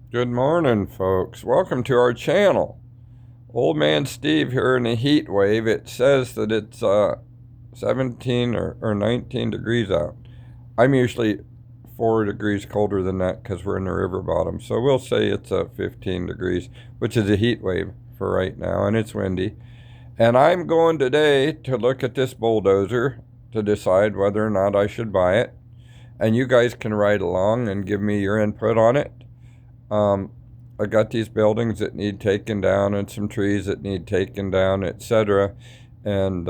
Good morning, folks. Welcome to our channel. Old Man Steve here in a heat wave. It says that it's 17 or 19 degrees out. I'm usually 4 degrees colder than that because we're in the river bottom. So we'll say it's 15 degrees, which is a heat wave for right now, and it's windy. And I'm going today to look at this bulldozer to decide whether or not I should buy it. And you guys can ride along and give me your input on it. Um, I got these buildings that need taken down and some trees that need taken down, etc. And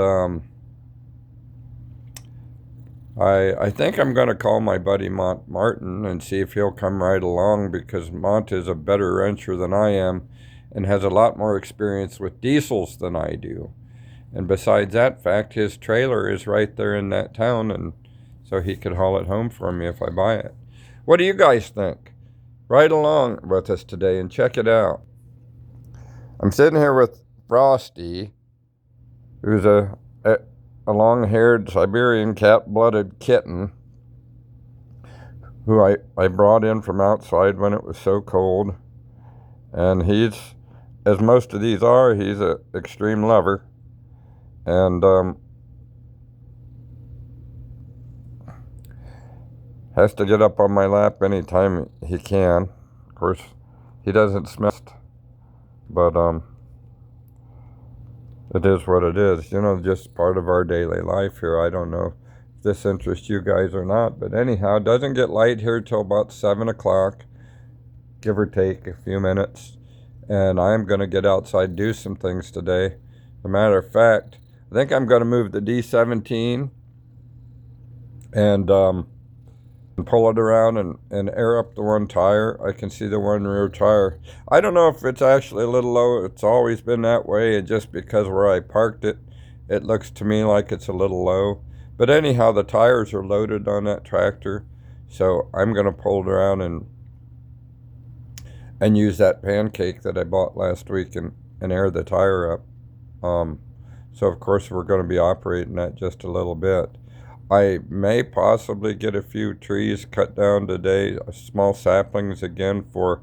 I think I'm going to call my buddy Mont Martin and see if he'll come right along because Mont is a better rancher than I am and has a lot more experience with diesels than I do. And besides that fact, his trailer is right there in that town, and so he could haul it home for me if I buy it. What do you guys think? Ride along with us today and check it out. I'm sitting here with Frosty, who's a long-haired Siberian cat-blooded kitten who I brought in from outside when it was so cold. And he's, as most of these are, he's an extreme lover. And has to get up on my lap anytime he can. Of course, he doesn't smell, but it is what it is. You know, just part of our daily life here. I don't know if this interests you guys or not, but anyhow, it doesn't get light here till about 7 o'clock, give or take a few minutes. And I'm going to get outside and do some things today. As a matter of fact, I think I'm going to move the D17 and pull it around and air up the one tire. I can see the one rear tire. I don't know if it's actually a little low. It's always been that way, and just because where I parked it, it looks to me like it's a little low. But anyhow, the tires are loaded on that tractor, so I'm going to pull it around and use that pancake that I bought last week and air the tire up. So of course we're going to be operating that just a little bit. I may possibly get a few trees cut down today, small saplings again for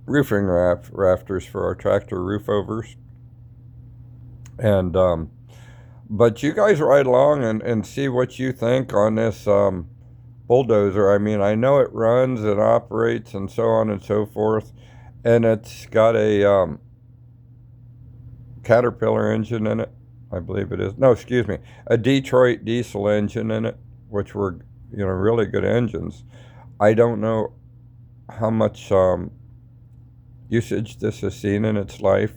roofing rafters for our tractor roof overs. And but you guys ride along and see what you think on this bulldozer. I mean, I know it runs and operates and so on and so forth, and it's got a Caterpillar engine in it. I believe it is. No, excuse me. A Detroit diesel engine in it, which were, really good engines. I don't know how much usage this has seen in its life,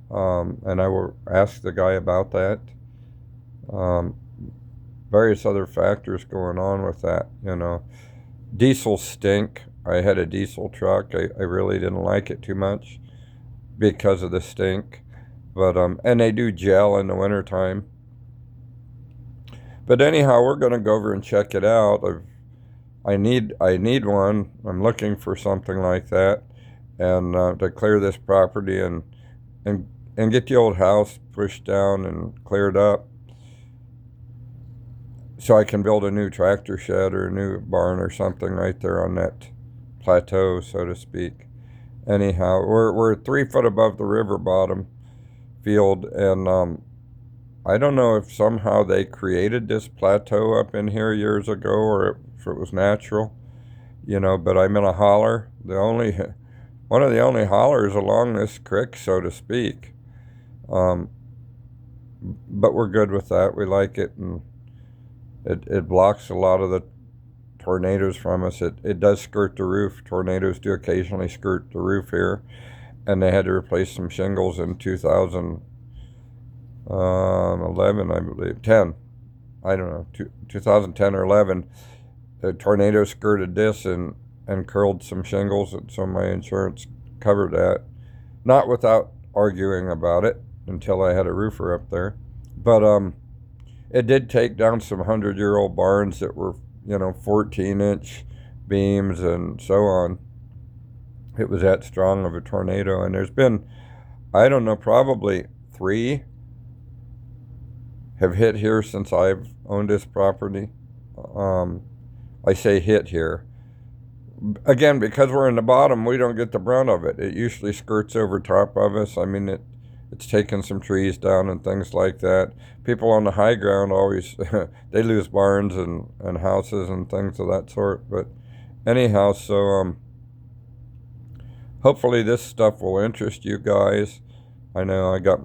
and I will ask the guy about that. Various other factors going on with that, Diesels stink. I had a diesel truck. I really didn't like it too much because of the stink. But and they do gel in the wintertime. But anyhow, we're going to go over and check it out. I need one. I'm looking for something like that, and to clear this property and get the old house pushed down and cleared up, so I can build a new tractor shed or a new barn or something right there on that plateau, so to speak. Anyhow, we're 3 foot above the river bottom field, and I don't know if somehow they created this plateau up in here years ago or if it was natural, but I'm in a holler, one of the only hollers along this creek, so to speak. But we're good with that. We like it, and it blocks a lot of the tornadoes from us. It does skirt the roof. Tornadoes do occasionally skirt the roof here, and they had to replace some shingles in 2011, I believe, 10. I don't know, 2010 or 11. The tornado skirted this and curled some shingles, and so my insurance covered that. Not without arguing about it until I had a roofer up there. But it did take down some 100-year-old barns that were, 14-inch beams and so on. It was that strong of a tornado, and there's been, I don't know, probably 3 have hit here since I've owned this property. I say hit here. again, because we're in the bottom, we don't get the brunt of it. It usually skirts over top of us. I mean, it's taken some trees down and things like that. People on the high ground always, they lose barns and houses and things of that sort. But anyhow, so hopefully this stuff will interest you guys. I know I got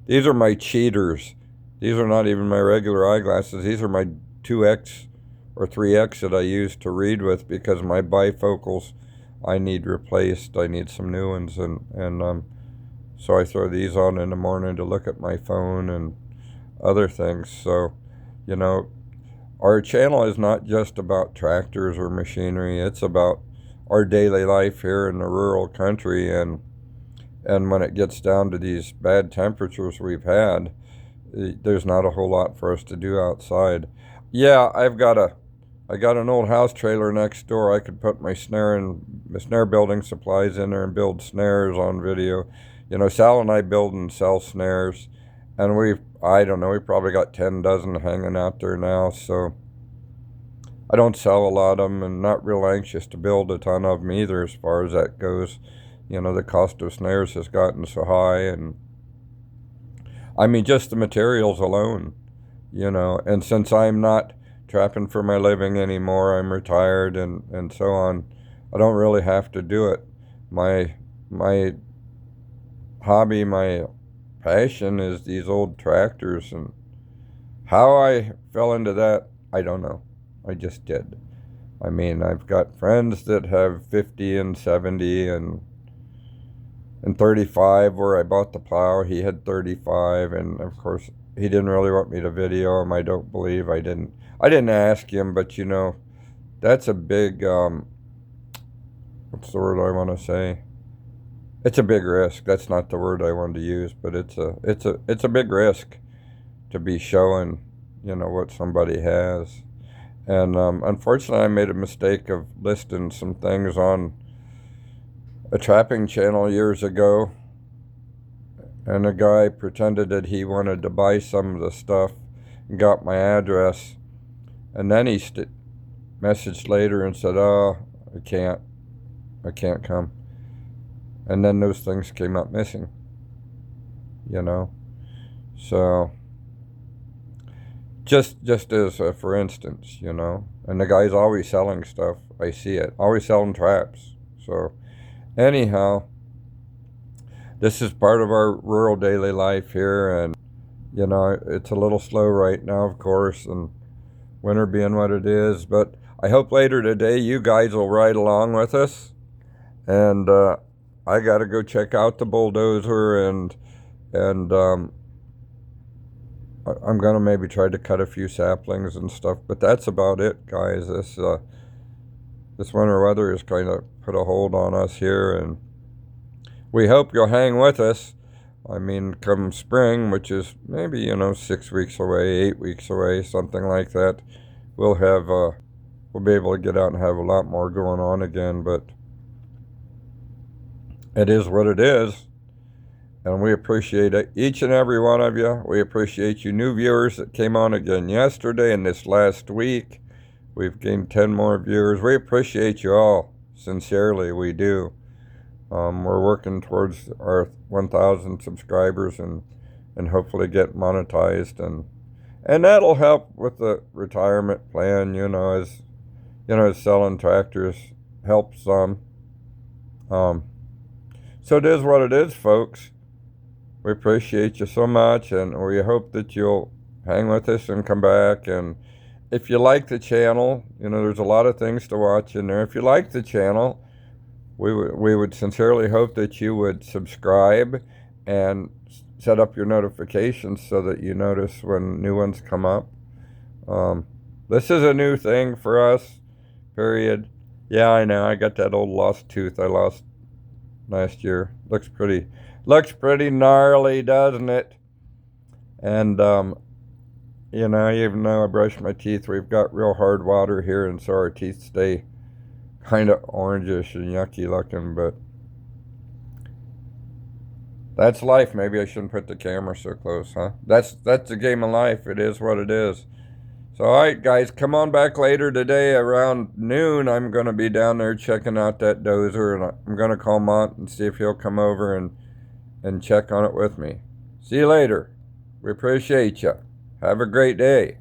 these are my cheaters. These are not even my regular eyeglasses. These are my 2X or 3X that I use to read with, because my bifocals I need replaced. I need some new ones, and so I throw these on in the morning to look at my phone and other things. So, you know, our channel is not just about tractors or machinery. It's about our daily life here in the rural country, and when it gets down to these bad temperatures we've had, there's not a whole lot for us to do outside. Yeah, I got an old house trailer next door. I could put my snare building supplies in there and build snares on video. You know, Sal and I build and sell snares, and I don't know, we probably got 10 dozen hanging out there now. So I don't sell a lot of them, and not real anxious to build a ton of them either as far as that goes. You know, the cost of snares has gotten so high, and I mean, just the materials alone, you know. And since I'm not trapping for my living anymore, I'm retired and so on, I don't really have to do it. My hobby, my passion is these old tractors, and how I fell into that, I don't know. I just did. I mean, I've got friends that have 50 and 70 and 35 where I bought the plow. He had 35, and of course he didn't really want me to video him. I don't believe I didn't ask him, but you know, that's a big what's the word I want to say? It's a big risk. That's not the word I wanted to use, but it's a big risk to be showing, you know, what somebody has. And unfortunately, I made a mistake of listing some things on a trapping channel years ago, and a guy pretended that he wanted to buy some of the stuff and got my address, and then he messaged later and said, "Oh, I can't come," and then those things came up missing, you know. So just as a for instance, you know, and the guy's always selling stuff. I see it, always selling traps. So anyhow, this is part of our rural daily life here, and you know, it's a little slow right now, of course, and winter being what it is, but I hope later today you guys will ride along with us. And I got to go check out the bulldozer, and I'm gonna maybe try to cut a few saplings and stuff, but that's about it, guys. This winter weather has kind of put a hold on us here, and we hope you'll hang with us. I mean, come spring, which is maybe, you know, 6 weeks away, 8 weeks away, something like that, we'll be able to get out and have a lot more going on again. But it is what it is, and we appreciate it, each and every one of you. We appreciate you new viewers that came on again yesterday and this last week. We've gained 10 more viewers. We appreciate you all, sincerely, we do. We're working towards our 1,000 subscribers, and hopefully get monetized, and that'll help with the retirement plan, you know, as selling tractors helps some. So it is what it is, folks. We appreciate you so much, and we hope that you'll hang with us and come back. And if you like the channel, you know, there's a lot of things to watch in there. If you like the channel, we would sincerely hope that you would subscribe and set up your notifications so that you notice when new ones come up. This is a new thing for us, period. Yeah, I know, I got that old lost tooth I lost last year. Looks pretty gnarly, doesn't it? And you know, even though I brush my teeth, we've got real hard water here, and so our teeth stay kind of orangish and yucky looking. But that's life. Maybe I shouldn't put the camera so close, huh? That's the game of life. It is what it is. So, all right, guys, come on back later today around noon. I'm going to be down there checking out that dozer, and I'm going to call Mont and see if he'll come over and check on it with me. See you later. We appreciate you. Have a great day.